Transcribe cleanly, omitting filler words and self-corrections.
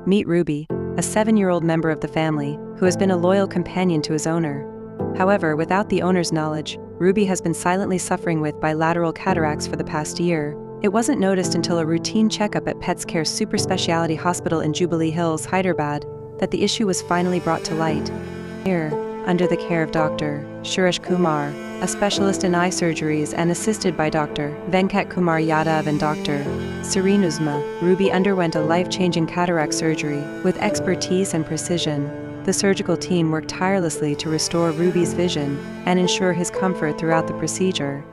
Meet Ruby, a 7-year-old member of the family, who has been a loyal companion to his owner. However, without the owner's knowledge, Ruby has been silently suffering with bilateral cataracts for the past year. It wasn't noticed until a routine checkup at Pets Care Super Speciality Hospital in Jubilee Hills, Hyderabad, that the issue was finally brought to light. Here, under the care of Dr. Suresh Kumar, a specialist in eye surgeries, and assisted by Dr. Venkat Kumar Yadav and Dr. Serenuzma, Ruby underwent a life-changing cataract surgery with expertise and precision. The surgical team worked tirelessly to restore Ruby's vision and ensure his comfort throughout the procedure.